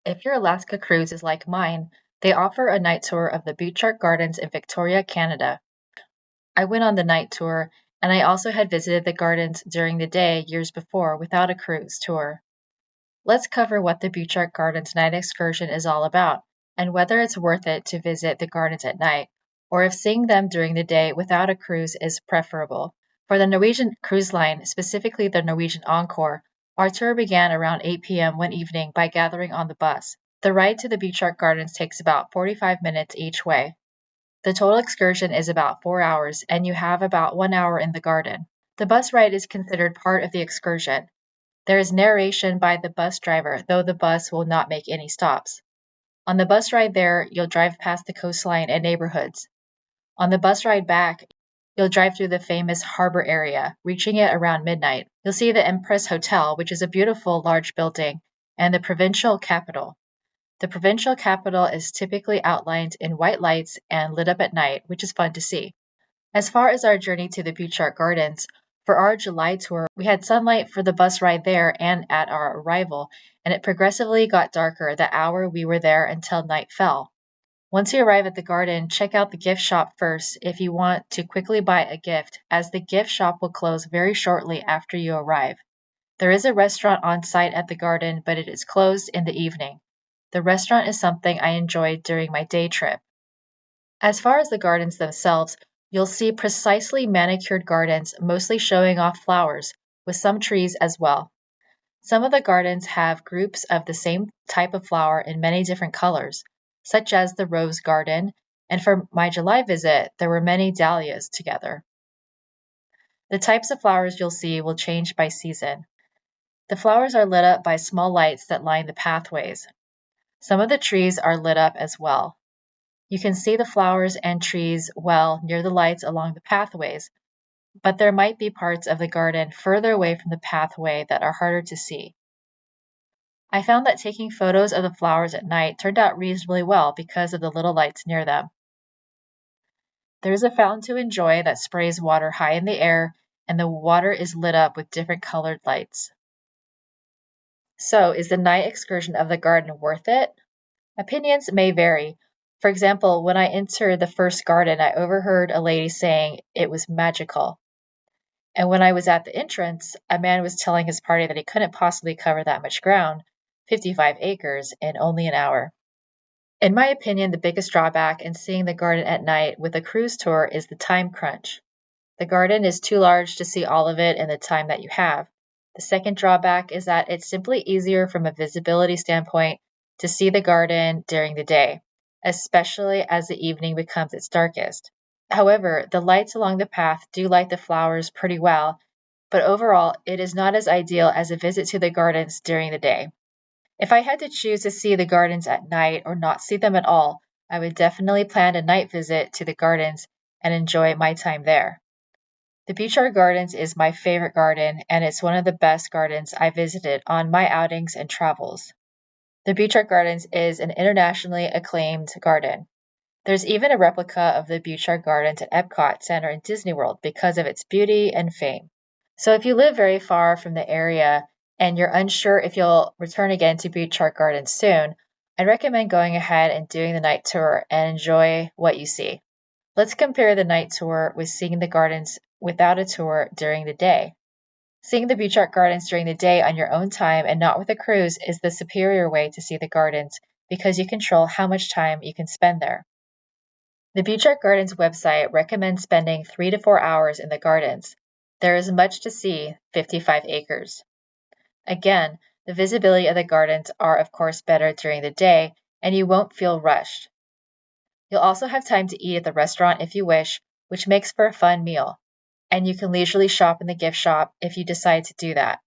If your Alaska cruise is like mine, they offer a night tour of the Butchart Gardens in Victoria, Canada. I went on the night tour, and I also had visited the gardens during the day years before without a cruise tour. Let's cover what the Butchart Gardens night excursion is all about, and whether it's worth it to visit the gardens at night, or if seeing them during the day without a cruise is preferable. For the Norwegian cruise line, specifically the Norwegian Encore, our tour began around 8 p.m. one evening by gathering on the bus. The ride to the Butchart Gardens takes about 45 minutes each way. The total excursion is about 4 hours, and you have about 1 hour in the garden. The bus ride is considered part of the excursion. There is narration by the bus driver, though the bus will not make any stops. On the bus ride there, you'll drive past the coastline and neighborhoods. On the bus ride back, you'll drive through the famous harbor area, reaching it around midnight. You'll see the Empress Hotel, which is a beautiful large building, and the provincial capital. The provincial capital is typically outlined in white lights and lit up at night, which is fun to see. As far as our journey to the Butchart Gardens, for our July tour, we had sunlight for the bus ride there and at our arrival, and it progressively got darker the hour we were there until night fell. Once you arrive at the garden, check out the gift shop first if you want to quickly buy a gift, as the gift shop will close very shortly after you arrive. There is a restaurant on site at the garden, but it is closed in the evening. The restaurant is something I enjoyed during my day trip. As far as the gardens themselves, you'll see precisely manicured gardens, mostly showing off flowers, with some trees as well. Some of the gardens have groups of the same type of flower in many different colors, such as the rose garden, and for my July visit, there were many dahlias together. The types of flowers you'll see will change by season. The flowers are lit up by small lights that line the pathways. Some of the trees are lit up as well. You can see the flowers and trees well near the lights along the pathways, but there might be parts of the garden further away from the pathway that are harder to see. I found that taking photos of the flowers at night turned out reasonably well because of the little lights near them. There is a fountain to enjoy that sprays water high in the air, and the water is lit up with different colored lights. So, is the night excursion of the garden worth it? Opinions may vary. For example, when I entered the first garden, I overheard a lady saying it was magical. And when I was at the entrance, a man was telling his party that he couldn't possibly cover that much ground, 55 acres, in only an hour. In my opinion, the biggest drawback in seeing the garden at night with a cruise tour is the time crunch. The garden is too large to see all of it in the time that you have. The second drawback is that it's simply easier from a visibility standpoint to see the garden during the day, especially as the evening becomes its darkest. However, the lights along the path do light the flowers pretty well, but overall, it is not as ideal as a visit to the gardens during the day. If I had to choose to see the gardens at night or not see them at all, I would definitely plan a night visit to the gardens and enjoy my time there. The Butchart Gardens is my favorite garden, and it's one of the best gardens I visited on my outings and travels. The Butchart Gardens is an internationally acclaimed garden. There's even a replica of the Butchart Gardens at Epcot Center in Disney World because of its beauty and fame. So if you live very far from the area and you're unsure if you'll return again to Butchart Gardens soon, I'd recommend going ahead and doing the night tour and enjoy what you see. Let's compare the night tour with seeing the gardens without a tour during the day. Seeing the Butchart Gardens during the day on your own time and not with a cruise is the superior way to see the gardens because you control how much time you can spend there. The Butchart Gardens website recommends spending 3 to 4 hours in the gardens. There is much to see, 55 acres. Again, the visibility of the gardens are of course better during the day, and you won't feel rushed. You'll also have time to eat at the restaurant if you wish, which makes for a fun meal, and you can leisurely shop in the gift shop if you decide to do that.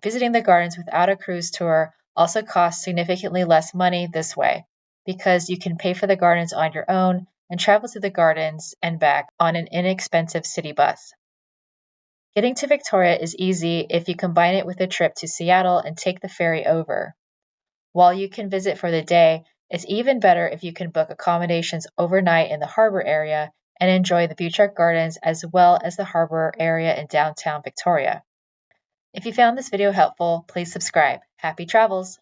Visiting the gardens without a cruise tour also costs significantly less money this way, because you can pay for the gardens on your own and travel to the gardens and back on an inexpensive city bus. Getting to Victoria is easy if you combine it with a trip to Seattle and take the ferry over. While you can visit for the day, it's even better if you can book accommodations overnight in the harbor area and enjoy the Butchart Gardens as well as the harbor area in downtown Victoria. If you found this video helpful, please subscribe. Happy travels!